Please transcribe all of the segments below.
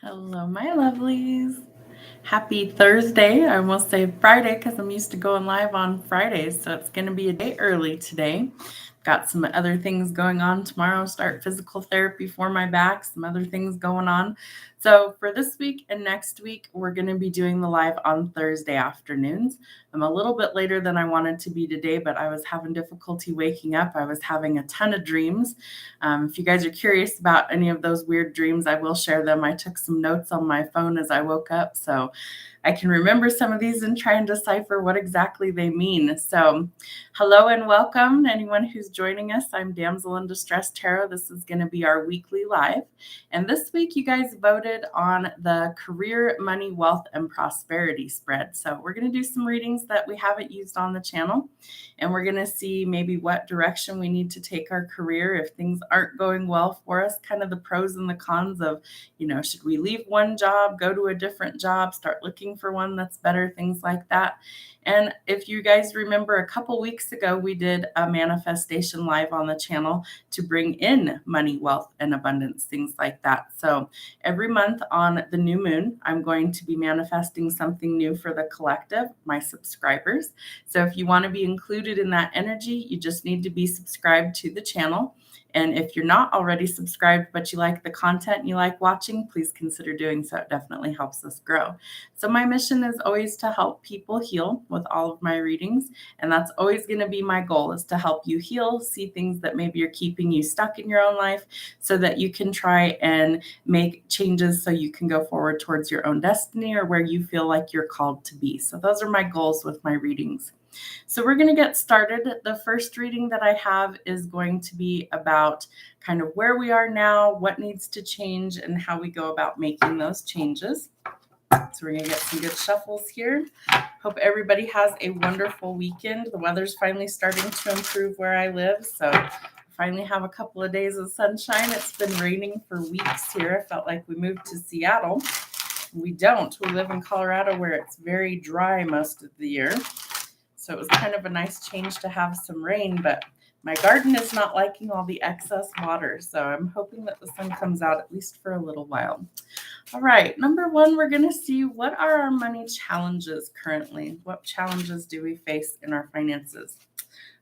Hello, my lovelies. Happy Thursday. I almost say Friday because I'm used to going live on Fridays, so it's going to be a day early today. Got some other things going on tomorrow. Start physical therapy for my back, some other things going on. So for this week and next week, we're going to be doing the live on Thursday afternoons. I'm a little bit later than I wanted to be today, but I was having difficulty waking up. I was having a ton of dreams. If you guys are curious about any of those weird dreams, I will share them. I took some notes on my phone as I woke up, so I can remember some of these and try and decipher what exactly they mean. So, hello and welcome. Anyone who's joining us, I'm Damsel in Distress Tarot. This is going to be our weekly live. And this week, you guys voted on the career, money, wealth, and prosperity spread. So, we're going to do some readings that we haven't used on the channel. And we're going to see maybe what direction we need to take our career if things aren't going well for us, kind of the pros and the cons of, should we leave one job, go to a different job, start looking for one that's better, things like that. And if you guys remember, a couple weeks ago, we did a manifestation live on the channel to bring in money, wealth, and abundance, things like that. So every month on the new moon, I'm going to be manifesting something new for the collective, my subscribers. So if you want to be included in that energy, you just need to be subscribed to the channel. And if you're not already subscribed, but you like the content you like watching, please consider doing so. It definitely helps us grow. So my mission is always to help people heal with all of my readings. And that's always going to be my goal, is to help you heal, see things that maybe are keeping you stuck in your own life so that you can try and make changes so you can go forward towards your own destiny or where you feel like you're called to be. So those are my goals with my readings. So we're going to get started. The first reading that I have is going to be about kind of where we are now, what needs to change, and how we go about making those changes. So we're going to get some good shuffles here. Hope everybody has a wonderful weekend. The weather's finally starting to improve where I live, so I finally have a couple of days of sunshine. It's been raining for weeks here. I felt like we moved to Seattle. We don't. We live in Colorado where it's very dry most of the year. So it was kind of a nice change to have some rain, but my garden is not liking all the excess water. So I'm hoping that the sun comes out at least for a little while. All right, number one, we're going to see what are our money challenges currently? What challenges do we face in our finances?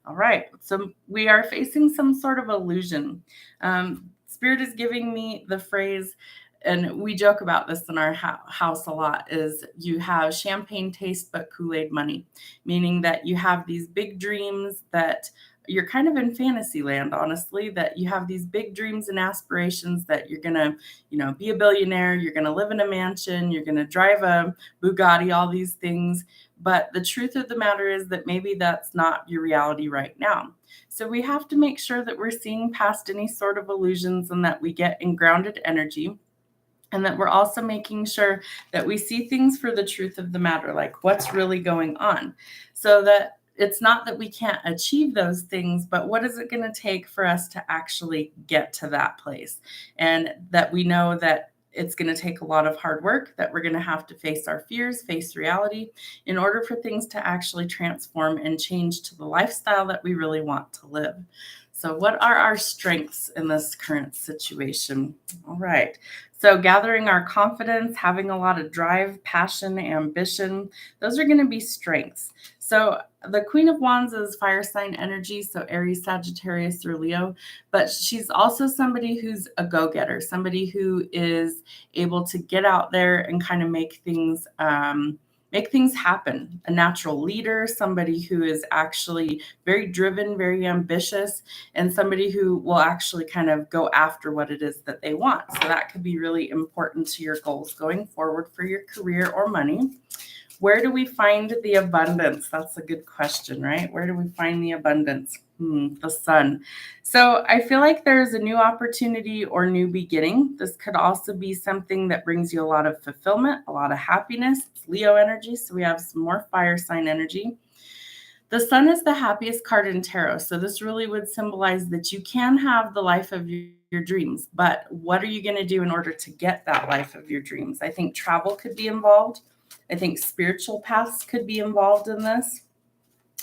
All right, so we are facing some sort of illusion. Spirit is giving me the phrase, and we joke about this in our house a lot, is you have champagne taste but Kool-Aid money, meaning that you have these big dreams that you're kind of in fantasy land, honestly, that you have these big dreams and aspirations that you're going to, be a billionaire, you're going to live in a mansion, you're going to drive a Bugatti, all these things. But the truth of the matter is that maybe that's not your reality right now. So we have to make sure that we're seeing past any sort of illusions and that we get in grounded energy. And that we're also making sure that we see things for the truth of the matter, like what's really going on. So that it's not that we can't achieve those things, but what is it going to take for us to actually get to that place? And that we know that it's going to take a lot of hard work, that we're going to have to face our fears, face reality in order for things to actually transform and change to the lifestyle that we really want to live. So what are our strengths in this current situation? All right. So gathering our confidence, having a lot of drive, passion, ambition, those are going to be strengths. So the Queen of Wands is fire sign energy, so Aries, Sagittarius, or Leo, but she's also somebody who's a go-getter, somebody who is able to get out there and kind of make things happen. A natural leader, somebody who is actually very driven, very ambitious, and somebody who will actually kind of go after what it is that they want. So that could be really important to your goals going forward for your career or money. Where do we find the abundance? That's a good question, right? Where do we find the abundance? The sun. So I feel like there's a new opportunity or new beginning. This could also be something that brings you a lot of fulfillment, a lot of happiness. It's Leo energy, so we have some more fire sign energy. The sun is the happiest card in tarot. So this really would symbolize that you can have the life of your dreams, but what are you going to do in order to get that life of your dreams? I think travel could be involved. I think spiritual paths could be involved in this.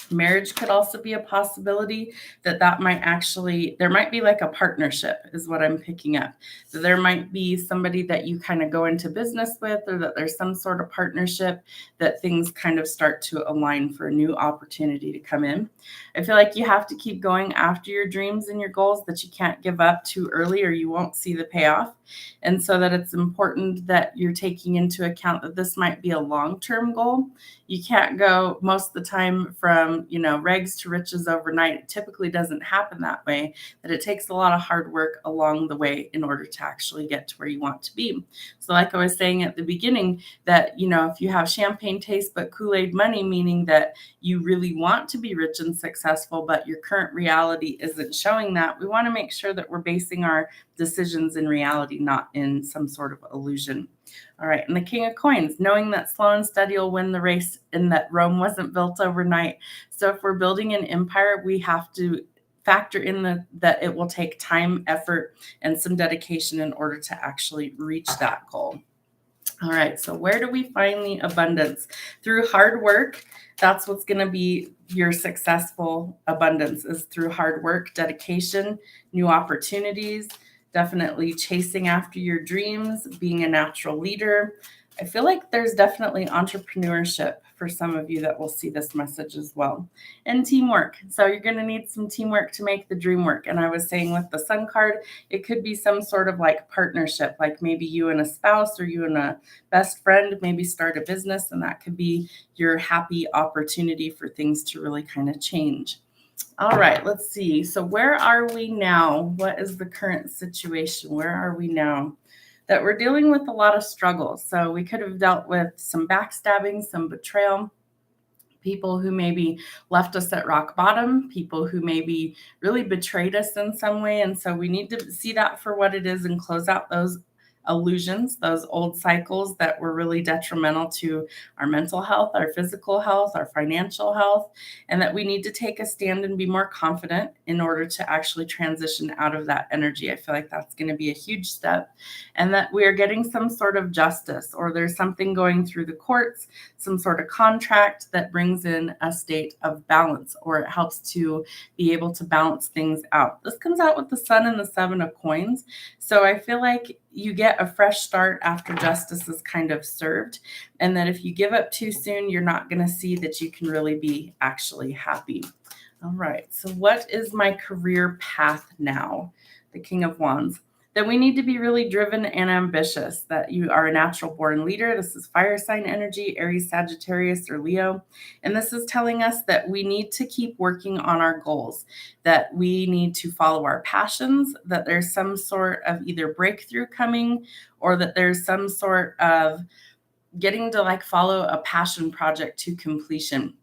Marriage could also be a possibility that might actually, there might be like a partnership is what I'm picking up. So there might be somebody that you kind of go into business with, or that there's some sort of partnership that things kind of start to align for a new opportunity to come in. I feel like you have to keep going after your dreams and your goals, that you can't give up too early or you won't see the payoff. And so that it's important that you're taking into account that this might be a long-term goal. You can't go most of the time from, rags to riches overnight. It typically doesn't happen that way, that it takes a lot of hard work along the way in order to actually get to where you want to be. So like I was saying at the beginning, that, if you have champagne taste but Kool-Aid money, meaning that you really want to be rich and successful, but your current reality isn't showing that, we want to make sure that we're basing our decisions in reality, not in some sort of illusion. All right. And the King of Coins, knowing that slow and steady will win the race and that Rome wasn't built overnight. So if we're building an empire, we have to factor in that it will take time, effort, and some dedication in order to actually reach that goal. All right. So where do we find the abundance? Through hard work. That's what's going to be your successful abundance, is through hard work, dedication, new opportunities, definitely chasing after your dreams, being a natural leader. I feel like there's definitely entrepreneurship for some of you that will see this message as well. And teamwork. So you're going to need some teamwork to make the dream work. And I was saying with the Sun card, it could be some sort of like partnership, like maybe you and a spouse or you and a best friend maybe start a business, and that could be your happy opportunity for things to really kind of change. All right, let's see. So where are we now? What is the current situation? Where are we now? That we're dealing with a lot of struggles. So we could have dealt with some backstabbing, some betrayal, people who maybe left us at rock bottom, people who maybe really betrayed us in some way. And so we need to see that for what it is and close out those illusions, those old cycles that were really detrimental to our mental health, our physical health, our financial health, and that we need to take a stand and be more confident in order to actually transition out of that energy. I feel like that's going to be a huge step, and that we are getting some sort of justice, or there's something going through the courts, some sort of contract that brings in a state of balance, or it helps to be able to balance things out. This comes out with the Sun and the Seven of Coins. So I feel like you get a fresh start after justice is kind of served. And that if you give up too soon, you're not going to see that you can really be actually happy. All right. So what is my career path now? The King of Wands. That we need to be really driven and ambitious, that you are a natural born leader. This is fire sign energy, Aries, Sagittarius, or Leo. And this is telling us that we need to keep working on our goals, that we need to follow our passions, that there's some sort of either breakthrough coming, or that there's some sort of getting to like follow a passion project to completion.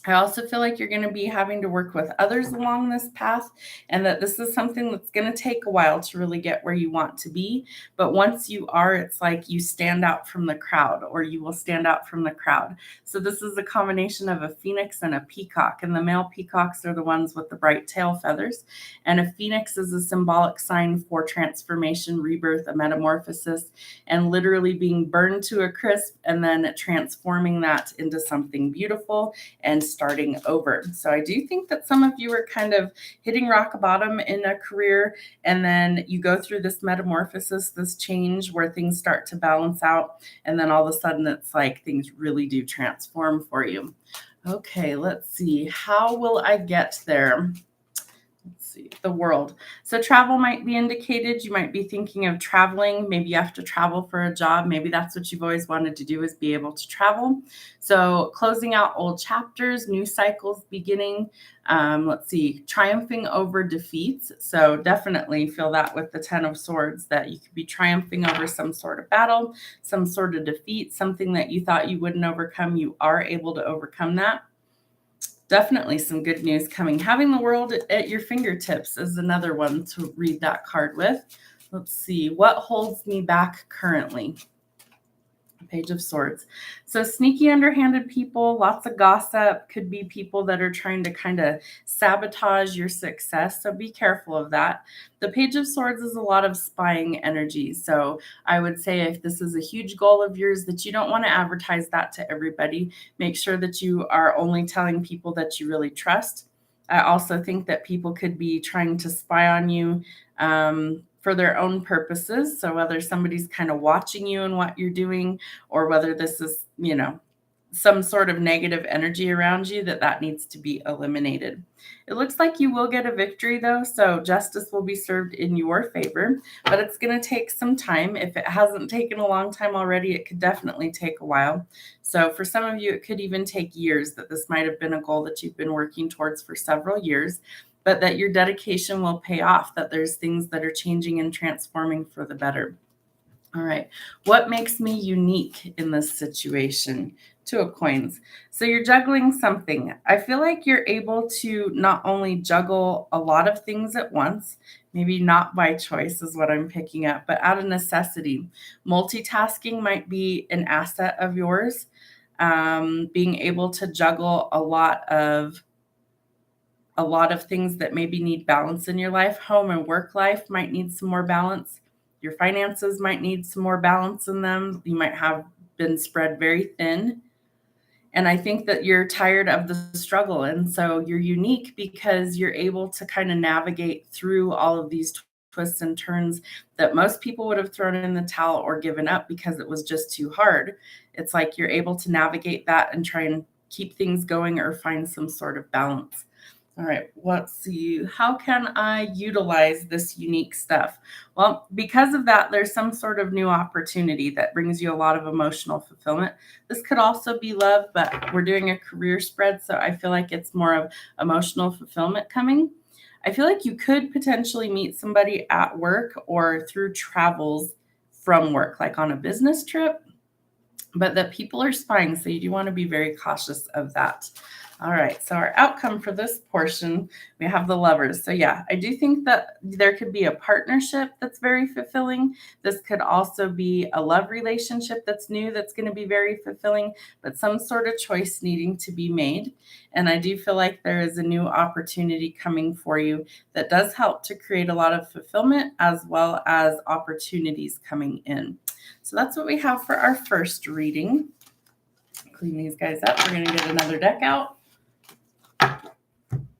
I also feel like you're going to be having to work with others along this path, and that this is something that's going to take a while to really get where you want to be. But once you are, it's like you stand out from the crowd, or you will stand out from the crowd. So this is a combination of a phoenix and a peacock, and the male peacocks are the ones with the bright tail feathers. And a phoenix is a symbolic sign for transformation, rebirth, a metamorphosis, and literally being burned to a crisp and then transforming that into something beautiful and starting over. So I do think that some of you are kind of hitting rock bottom in a career, and then you go through this metamorphosis, this change where things start to balance out, and then all of a sudden it's like things really do transform for you. Okay, let's see. How will I get there? Let's see, the World. So travel might be indicated. You might be thinking of traveling. Maybe you have to travel for a job. Maybe that's what you've always wanted to do, is be able to travel. So closing out old chapters, new cycles beginning. Let's see, triumphing over defeats. So definitely feel that with the Ten of Swords, that you could be triumphing over some sort of battle, some sort of defeat, something that you thought you wouldn't overcome. You are able to overcome that. Definitely some good news coming. Having the world at your fingertips is another one to read that card with. Let's see. What holds me back currently? Page of Swords. So sneaky, underhanded people, lots of gossip, could be people that are trying to kind of sabotage your success. So be careful of that. The Page of Swords is a lot of spying energy. So I would say if this is a huge goal of yours, that you don't want to advertise that to everybody. Make sure that you are only telling people that you really trust. I also think that people could be trying to spy on you for their own purposes. So whether somebody's kind of watching you and what you're doing, or whether this is, some sort of negative energy around you, that needs to be eliminated. It looks like you will get a victory though, so justice will be served in your favor, but it's going to take some time. If it hasn't taken a long time already, it could definitely take a while. So for some of you, it could even take years, that this might have been a goal that you've been working towards for several years, but that your dedication will pay off, that there's things that are changing and transforming for the better. All right. What makes me unique in this situation? Two of Coins. So you're juggling something. I feel like you're able to not only juggle a lot of things at once, maybe not by choice is what I'm picking up, but out of necessity. Multitasking might be an asset of yours. Being able to juggle a lot of things that maybe need balance in your life. Home and work life might need some more balance. Your finances might need some more balance in them. You might have been spread very thin. And I think that you're tired of the struggle. And so you're unique because you're able to kind of navigate through all of these twists and turns that most people would have thrown in the towel or given up because it was just too hard. It's like you're able to navigate that and try and keep things going or find some sort of balance. All right, let's see. How can I utilize this unique stuff? Well, because of that, there's some sort of new opportunity that brings you a lot of emotional fulfillment. This could also be love, but we're doing a career spread, so I feel like it's more of emotional fulfillment coming. I feel like you could potentially meet somebody at work or through travels from work, like on a business trip, but that people are spying, so you do want to be very cautious of that. All right, so our outcome for this portion, we have the Lovers. So yeah, I do think that there could be a partnership that's very fulfilling. This could also be a love relationship that's new, that's going to be very fulfilling, but some sort of choice needing to be made. And I do feel like there is a new opportunity coming for you that does help to create a lot of fulfillment as well as opportunities coming in. So that's what we have for our first reading. Clean these guys up. We're going to get another deck out.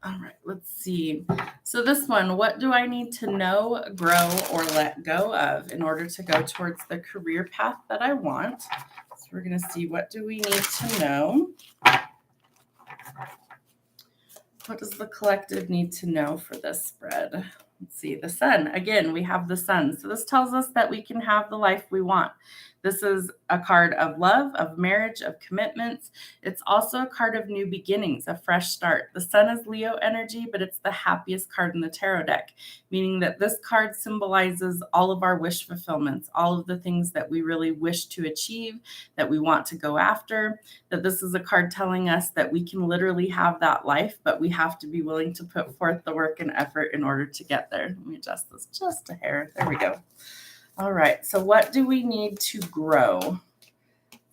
All right, let's see. So this one, what do I need to know, grow, or let go of in order to go towards the career path that I want? So we're going to see, what do we need to know? What does the collective need to know for this spread? Let's see, the Sun. Again, we have the Sun. So this tells us that we can have the life we want. This is a card of love, of marriage, of commitments. It's also a card of new beginnings, a fresh start. The Sun is Leo energy, but it's the happiest card in the tarot deck, meaning that this card symbolizes all of our wish fulfillments, all of the things that we really wish to achieve, that we want to go after, that this is a card telling us that we can literally have that life, but we have to be willing to put forth the work and effort in order to get there. Let me adjust this just a hair. There we go. All right, so what do we need to grow?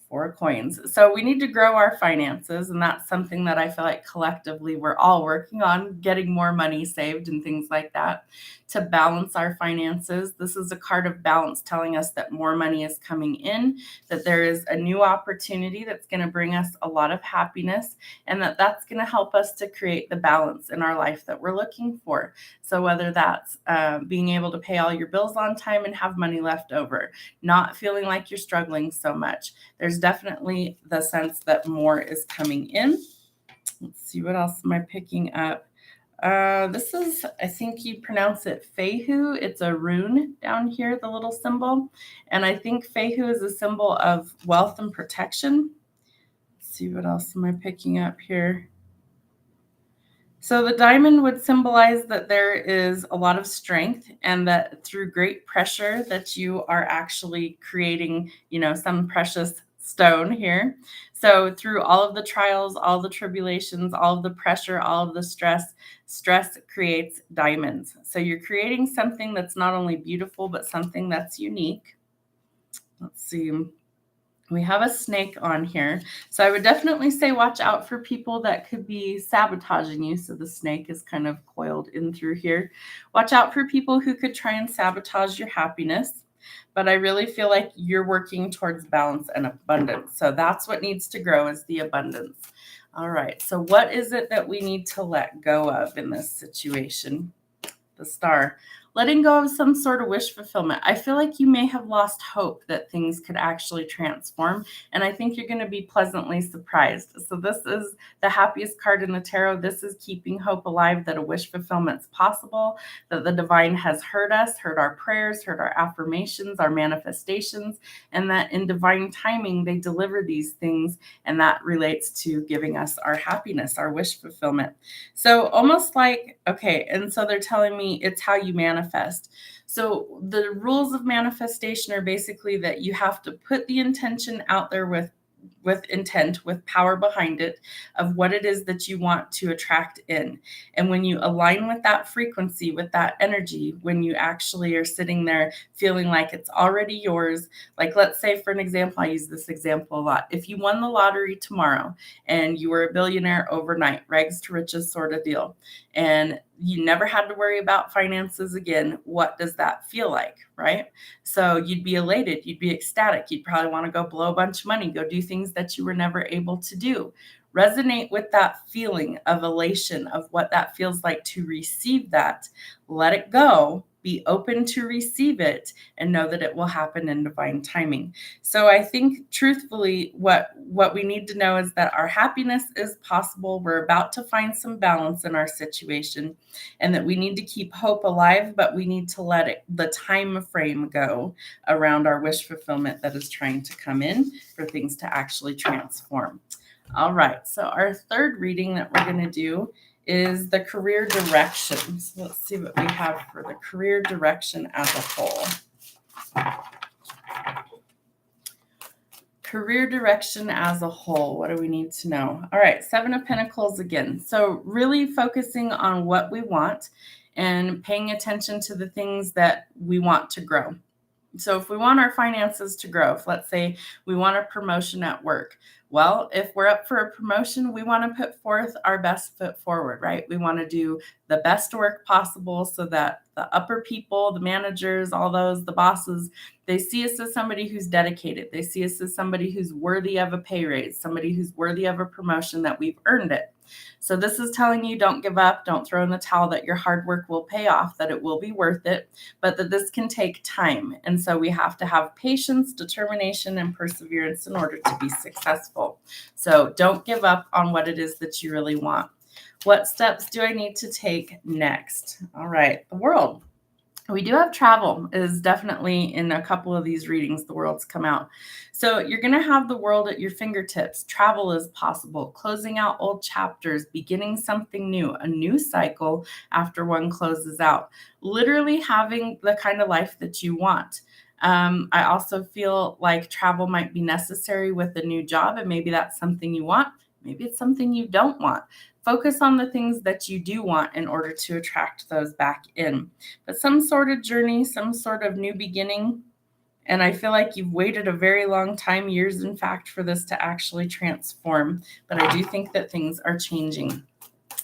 4 coins. So we need to grow our finances, and that's something that I feel like collectively we're all working on, getting more money saved and things like that to balance our finances. This is a card of balance telling us that more money is coming in, that there is a new opportunity that's going to bring us a lot of happiness, and that's going to help us to create the balance in our life that we're looking for. So whether that's being able to pay all your bills on time and have money left over, not feeling like you're struggling so much. There's definitely the sense that more is coming in. Let's see, what else am I picking up? This is, I think you pronounce it Fehu. It's a rune down here, the little symbol. And I think Fehu is a symbol of wealth and protection. Let's see, what else am I picking up here? So the diamond would symbolize that there is a lot of strength, and that through great pressure that you are actually creating, some precious stone here. So through all of the trials, all the tribulations, all of the pressure, all of the stress creates diamonds. So you're creating something that's not only beautiful, but something that's unique. Let's see. We have a snake on here. So I would definitely say watch out for people that could be sabotaging you. So the snake is kind of coiled in through here. Watch out for people who could try and sabotage your happiness. But I really feel like you're working towards balance and abundance. So that's what needs to grow, is the abundance. All right. So what is it that we need to let go of in this situation? The Star. Letting go of some sort of wish fulfillment. I feel like you may have lost hope that things could actually transform, and I think you're going to be pleasantly surprised. So this is the happiest card in the tarot. This is keeping hope alive that a wish fulfillment is possible, that the divine has heard us, heard our prayers, heard our affirmations, our manifestations, and that in divine timing they deliver these things, and that relates to giving us our happiness, our wish fulfillment. So almost like, okay, and so they're telling me it's how you manifest. So the rules of manifestation are basically that you have to put the intention out there with intent, with power behind it, of what it is that you want to attract in. And when you align with that frequency, with that energy, when you actually are sitting there feeling like it's already yours, like let's say for an example, I use this example a lot. If you won the lottery tomorrow and you were a billionaire overnight, rags to riches sort of deal, and you never had to worry about finances again, what does that feel like, right? So you'd be elated, you'd be ecstatic, you'd probably want to go blow a bunch of money, go do things that you were never able to do. Resonate with that feeling of elation, of what that feels like to receive that. Let it go, be open to receive it, and know that it will happen in divine timing. So I think truthfully, what we need to know is that our happiness is possible. We're about to find some balance in our situation, and that we need to keep hope alive, but we need to let the time frame go around our wish fulfillment that is trying to come in for things to actually transform. All right, so our third reading that we're going to do is the career direction. So let's see what we have for the career direction as a whole. Career direction as a whole. What do we need to know? All right, Seven of Pentacles again. So really focusing on what we want and paying attention to the things that we want to grow. So if we want our finances to grow, if let's say we want a promotion at work, well, if we're up for a promotion, we want to put forth our best foot forward, right? We want to do the best work possible so that the upper people, the managers, all those, the bosses, they see us as somebody who's dedicated. They see us as somebody who's worthy of a pay raise, somebody who's worthy of a promotion, that we've earned it. So this is telling you, don't give up, don't throw in the towel, that your hard work will pay off, that it will be worth it, but that this can take time. And so we have to have patience, determination, and perseverance in order to be successful. So don't give up on what it is that you really want. What steps do I need to take next? All right, the world. We do have travel is definitely in a couple of these readings. The world's come out. So you're going to have the world at your fingertips. Travel is possible. Closing out old chapters, beginning something new, a new cycle after one closes out. Literally having the kind of life that you want. I also feel like travel might be necessary with a new job, and maybe that's something you want. Maybe it's something you don't want. Focus on the things that you do want in order to attract those back in. But some sort of journey, some sort of new beginning. And I feel like you've waited a very long time, years in fact, for this to actually transform. But I do think that things are changing.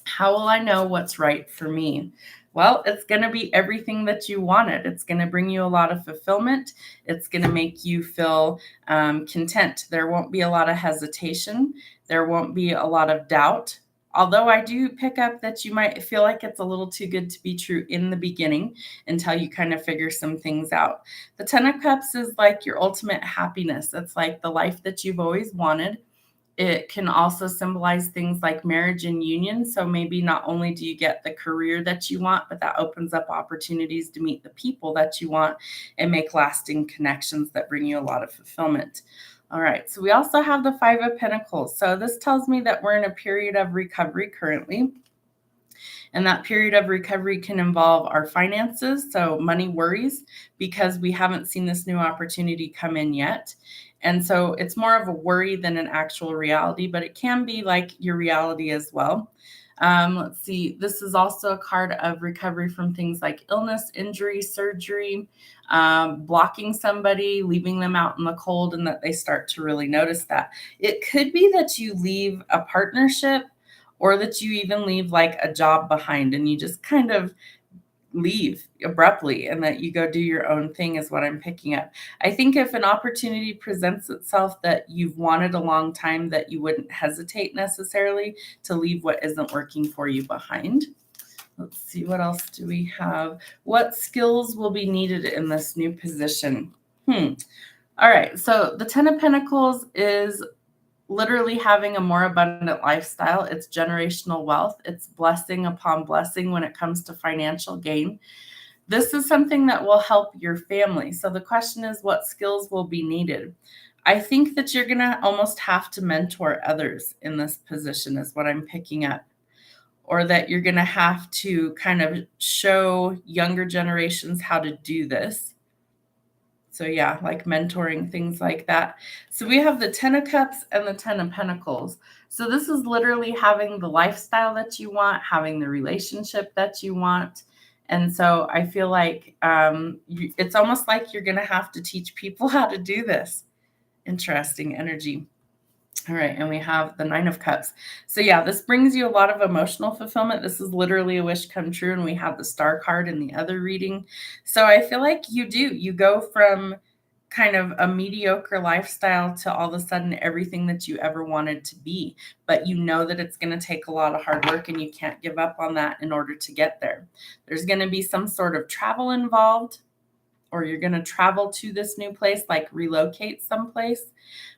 How will I know what's right for me? Well, it's going to be everything that you wanted. It's going to bring you a lot of fulfillment. It's going to make you feel content. There won't be a lot of hesitation. There won't be a lot of doubt. Although I do pick up that you might feel like it's a little too good to be true in the beginning until you kind of figure some things out. The Ten of Cups is like your ultimate happiness. It's like the life that you've always wanted. It can also symbolize things like marriage and union. So maybe not only do you get the career that you want, but that opens up opportunities to meet the people that you want and make lasting connections that bring you a lot of fulfillment. All right, so we also have the Five of Pentacles. So this tells me that we're in a period of recovery currently. And that period of recovery can involve our finances, so money worries, because we haven't seen this new opportunity come in yet. And so it's more of a worry than an actual reality, but it can be like your reality as well. Let's see. This is also a card of recovery from things like illness, injury, surgery, blocking somebody, leaving them out in the cold, and that they start to really notice that. It could be that you leave a partnership or that you even leave like a job behind and you just kind of leave abruptly and that you go do your own thing is what I'm picking up. I think if an opportunity presents itself that you've wanted a long time, that you wouldn't hesitate necessarily to leave what isn't working for you behind. Let's see, what else do we have? What skills will be needed in this new position? All right, so the 10 of Pentacles is literally having a more abundant lifestyle. It's generational wealth. It's blessing upon blessing when it comes to financial gain. This is something that will help your family. So the question is, what skills will be needed? I think that you're going to almost have to mentor others in this position is what I'm picking up. Or that you're going to have to kind of show younger generations how to do this. So yeah, like mentoring, things like that. So we have the 10 of Cups and the 10 of Pentacles. So this is literally having the lifestyle that you want, having the relationship that you want. And so I feel like it's almost like you're going to have to teach people how to do this. Interesting energy. All right, and we have the 9 of Cups. So yeah, this brings you a lot of emotional fulfillment. This is literally a wish come true, and we have the Star card in the other reading. So I feel like you go from kind of a mediocre lifestyle to all of a sudden everything that you ever wanted to be. But you know that it's going to take a lot of hard work, and you can't give up on that in order to get there. There's going to be some sort of travel involved, or you're going to travel to this new place, like relocate someplace,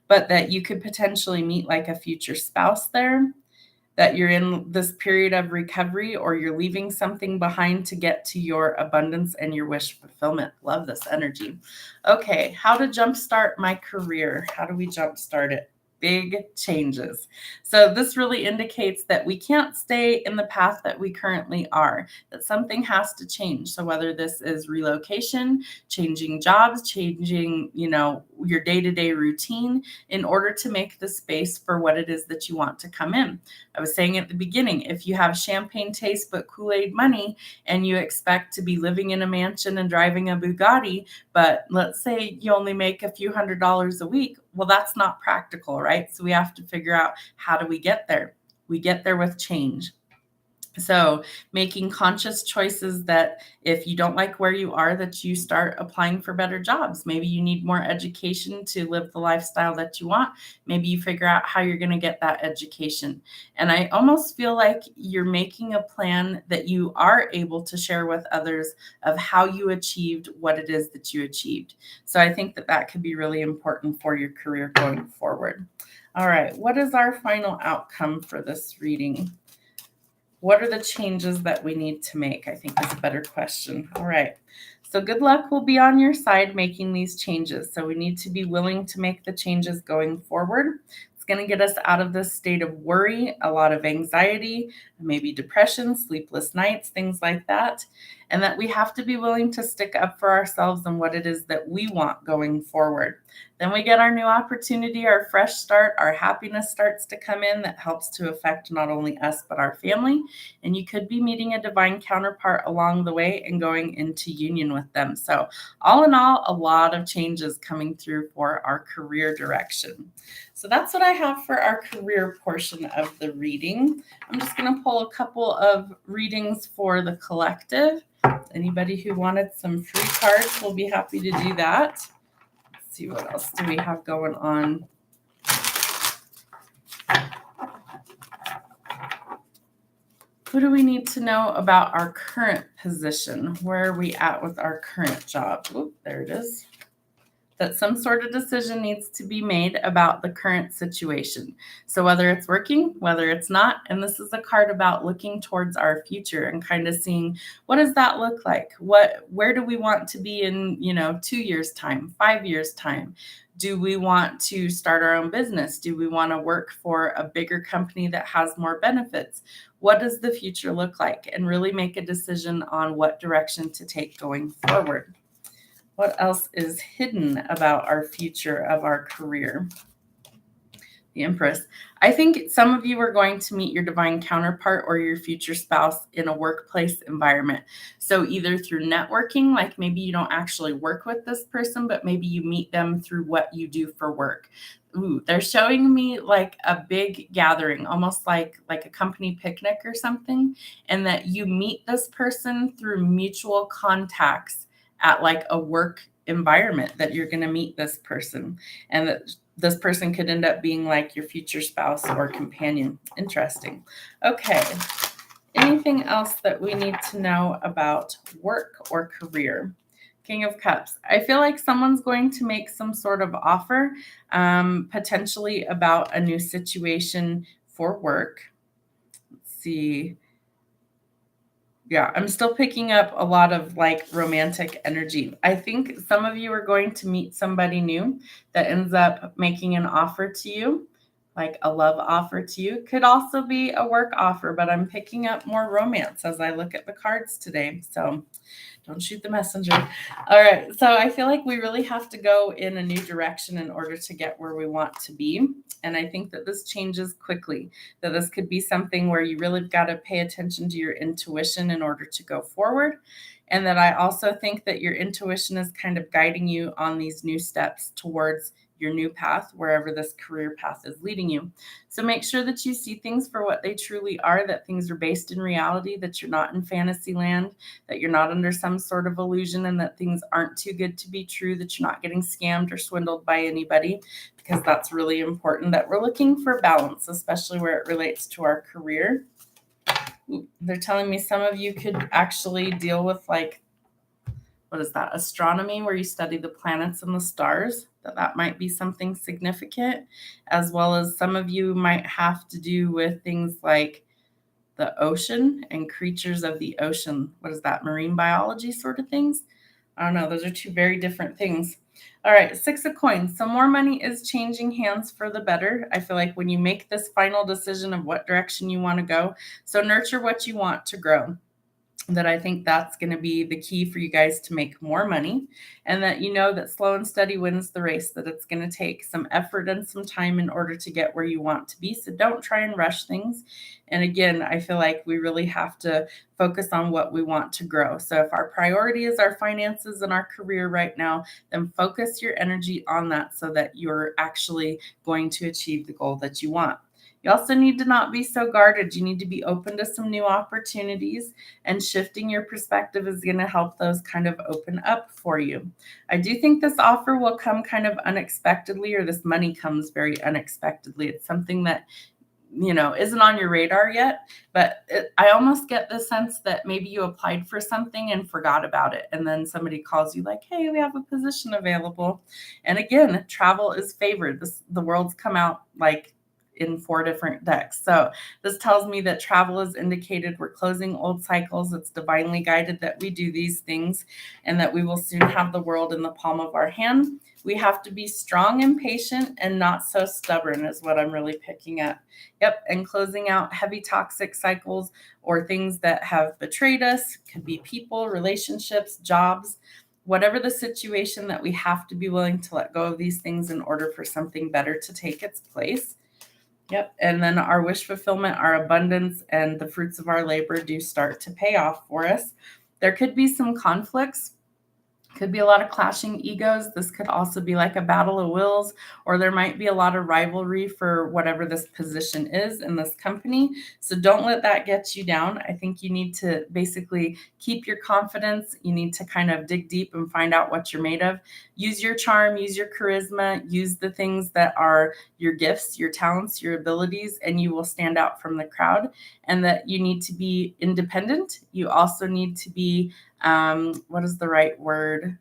but that you could potentially meet like a future spouse there, that you're in this period of recovery, or you're leaving something behind to get to your abundance and your wish fulfillment. Love this energy. Okay, how to jumpstart my career. How do we jumpstart it? Big changes. So this really indicates that we can't stay in the path that we currently are, that something has to change. So whether this is relocation, changing jobs, changing, your day-to-day routine in order to make the space for what it is that you want to come in. I was saying at the beginning, if you have champagne taste but Kool-Aid money and you expect to be living in a mansion and driving a Bugatti, but let's say you only make a few $100s a week, well, that's not practical, right? So we have to figure out, how do we get there? We get there with change. So making conscious choices that if you don't like where you are, that you start applying for better jobs. Maybe you need more education to live the lifestyle that you want. Maybe you figure out how you're going to get that education. And I almost feel like you're making a plan that you are able to share with others of how you achieved what it is that you achieved. So I think that that could be really important for your career going forward. All right, what is our final outcome for this reading? What are the changes that we need to make? I think is a better question. All right. So good luck will be on your side making these changes. So we need to be willing to make the changes going forward. It's going to get us out of this state of worry, a lot of anxiety, maybe depression, sleepless nights, things like that. And that we have to be willing to stick up for ourselves and what it is that we want going forward. Then we get our new opportunity, our fresh start, our happiness starts to come in that helps to affect not only us, but our family. And you could be meeting a divine counterpart along the way and going into union with them. So all in all, a lot of changes coming through for our career direction. So that's what I have for our career portion of the reading. I'm just going to pull a couple of readings for the collective. Anybody who wanted some free cards will be happy to do that. Let's see, what else do we have going on? What do we need to know about our current position? Where are we at with our current job? Oop, there it is. That some sort of decision needs to be made about the current situation. So whether it's working, whether it's not, and this is a card about looking towards our future and kind of seeing, what does that look like? Where do we want to be in, 2 years time, 5 years time? Do we want to start our own business? Do we want to work for a bigger company that has more benefits? What does the future look like? And really make a decision on what direction to take going forward. What else is hidden about our future of our career? The Empress. I think some of you are going to meet your divine counterpart or your future spouse in a workplace environment. So either through networking, like maybe you don't actually work with this person, but maybe you meet them through what you do for work. Ooh, they're showing me like a big gathering, almost like a company picnic or something, and that you meet this person through mutual contacts at like a work environment that you're going to meet this person, and that this person could end up being like your future spouse or companion. Interesting. Okay. Anything else that we need to know about work or career? King of Cups. I feel like someone's going to make some sort of offer, potentially about a new situation for work. Let's see. Yeah, I'm still picking up a lot of like romantic energy. I think some of you are going to meet somebody new that ends up making an offer to you, like a love offer to you. Could also be a work offer, but I'm picking up more romance as I look at the cards today. So don't shoot the messenger. All right. So I feel like we really have to go in a new direction in order to get where we want to be. And I think that this changes quickly, that this could be something where you really got to pay attention to your intuition in order to go forward. And that I also think that your intuition is kind of guiding you on these new steps towards your new path, wherever this career path is leading you. So make sure that you see things for what they truly are, that things are based in reality, that you're not in fantasy land, that you're not under some sort of illusion, and that things aren't too good to be true, that you're not getting scammed or swindled by anybody, because that's really important, that we're looking for balance, especially where it relates to our career. They're telling me some of you could actually deal with like, what is that, astronomy, where you study the planets and the stars, that might be something significant, as well as some of you might have to do with things like the ocean and creatures of the ocean. What is that, marine biology sort of things? I don't know. Those are two very different things. All right, 6 of coins. So more money is changing hands for the better. I feel like when you make this final decision of what direction you want to go, so nurture what you want to grow, that I think that's going to be the key for you guys to make more money, and that you know that slow and steady wins the race, that it's going to take some effort and some time in order to get where you want to be. So don't try and rush things. And again, I feel like we really have to focus on what we want to grow. So if our priority is our finances and our career right now, then focus your energy on that so that you're actually going to achieve the goal that you want. You also need to not be so guarded. You need to be open to some new opportunities, and shifting your perspective is going to help those kind of open up for you. I do think this offer will come kind of unexpectedly, or this money comes very unexpectedly. It's something that, you know, isn't on your radar yet, but I almost get the sense that maybe you applied for something and forgot about it. And then somebody calls you like, hey, we have a position available. And again, travel is favored. The world's come out like in 4 different decks. So this tells me that travel is indicated. We're closing old cycles. It's divinely guided that we do these things, and that we will soon have the world in the palm of our hand. We have to be strong and patient and not so stubborn is what I'm really picking up. Yep. And closing out heavy toxic cycles or things that have betrayed us. Could be people, relationships, jobs, whatever the situation, that we have to be willing to let go of these things in order for something better to take its place. Yep. And then our wish fulfillment, our abundance, and the fruits of our labor do start to pay off for us. There could be some conflicts. Could be a lot of clashing egos. This could also be like a battle of wills, or there might be a lot of rivalry for whatever this position is in this company. So don't let that get you down. I think you need to basically keep your confidence. You need to kind of dig deep and find out what you're made of. Use your charm, use your charisma, use the things that are your gifts, your talents, your abilities, and you will stand out from the crowd. And that you need to be independent. You also need to be what is the right word?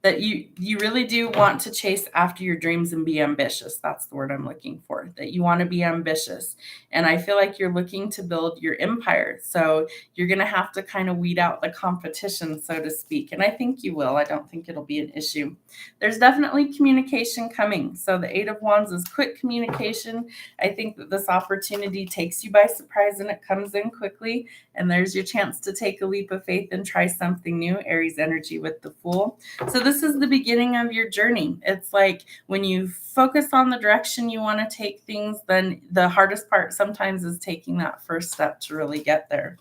That you really do want to chase after your dreams and be ambitious. That's the word I'm looking for, that you want to be ambitious. And I feel like you're looking to build your empire. So you're going to have to kind of weed out the competition, so to speak. And I think you will. I don't think it'll be an issue. There's definitely communication coming. So the 8 of Wands is quick communication. I think that this opportunity takes you by surprise and it comes in quickly. And there's your chance to take a leap of faith and try something new. Aries energy with the Fool. So this this is the beginning of your journey. It's like when you focus on the direction you want to take things, then the hardest part sometimes is taking that first step to really get there.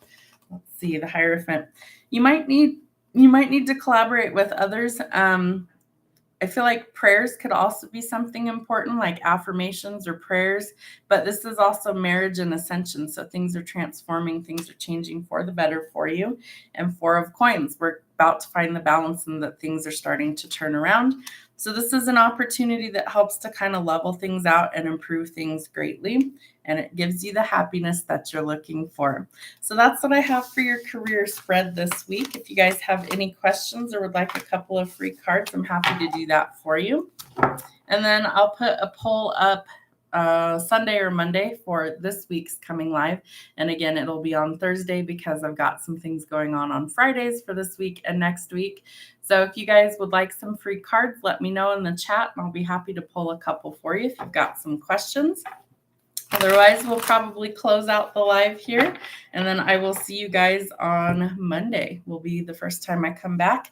Let's see, the Hierophant. You might need to collaborate with others. I feel like prayers could also be something important, like affirmations or prayers, but this is also marriage and ascension. So things are transforming, things are changing for the better for you. And Four of Coins, we're about to find the balance and that things are starting to turn around. So this is an opportunity that helps to kind of level things out and improve things greatly. And it gives you the happiness that you're looking for. So that's what I have for your career spread this week. If you guys have any questions or would like a couple of free cards, I'm happy to do that for you. And then I'll put a poll up Sunday or Monday for this week's coming live. And again, it'll be on Thursday because I've got some things going on Fridays for this week and next week. So if you guys would like some free cards, let me know in the chat and I'll be happy to pull a couple for you if you've got some questions. Otherwise, we'll probably close out the live here, and then I will see you guys on Monday. Will be the first time I come back.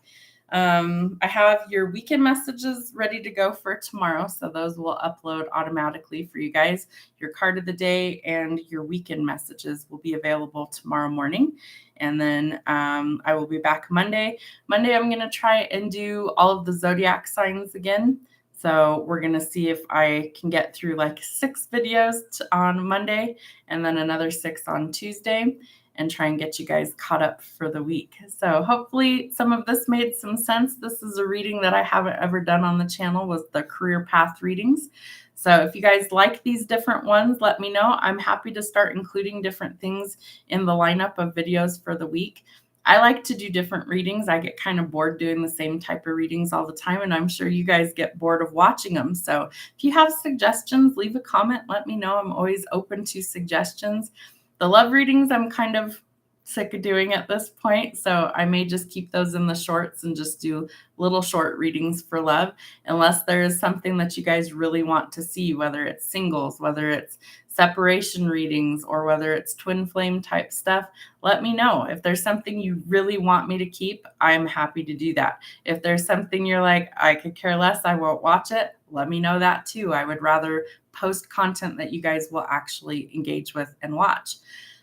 I have your weekend messages ready to go for tomorrow, so those will upload automatically for you guys. Your card of the day and your weekend messages will be available tomorrow morning, and then I will be back Monday. Monday, I'm going to try and do all of the zodiac signs again. So we're going to see if I can get through like 6 videos on Monday and then another 6 on Tuesday and try and get you guys caught up for the week. So hopefully some of this made some sense. This is a reading that I haven't ever done on the channel, was the career path readings. So if you guys like these different ones, let me know. I'm happy to start including different things in the lineup of videos for the week. I like to do different readings. I get kind of bored doing the same type of readings all the time, and I'm sure you guys get bored of watching them. So if you have suggestions, leave a comment. Let me know. I'm always open to suggestions. The love readings, I'm kind of sick of doing at this point, so I may just keep those in the shorts and just do little short readings for love, unless there is something that you guys really want to see, whether it's singles, whether it's separation readings, or whether it's twin flame type stuff. Let me know. If there's something you really want me to keep, I'm happy to do that. If there's something you're like, I could care less, I won't watch it, let me know that too. I would rather post content that you guys will actually engage with and watch.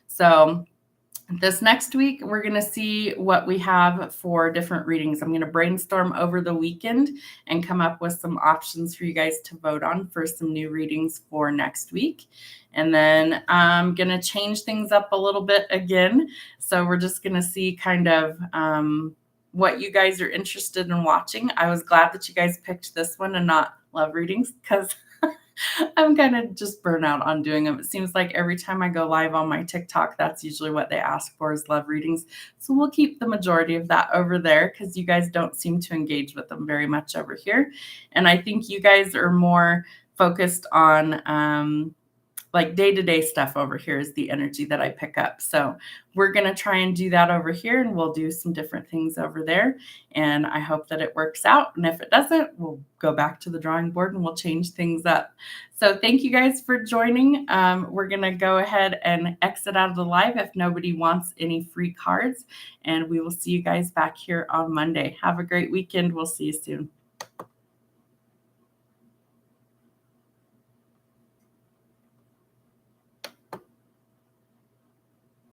So this next week, we're going to see what we have for different readings. I'm going to brainstorm over the weekend and come up with some options for you guys to vote on for some new readings for next week. And then I'm going to change things up a little bit again. So we're just going to see kind of what you guys are interested in watching. I was glad that you guys picked this one and not love readings, because I'm kind of just burnt out on doing them. It seems like every time I go live on my TikTok, that's usually what they ask for, is love readings. So we'll keep the majority of that over there because you guys don't seem to engage with them very much over here. And I think you guys are more focused on like day-to-day stuff over here is the energy that I pick up. So we're going to try and do that over here, and we'll do some different things over there. And I hope that it works out. And if it doesn't, we'll go back to the drawing board and we'll change things up. So thank you guys for joining. We're going to go ahead and exit out of the live if nobody wants any free cards. And we will see you guys back here on Monday. Have a great weekend. We'll see you soon.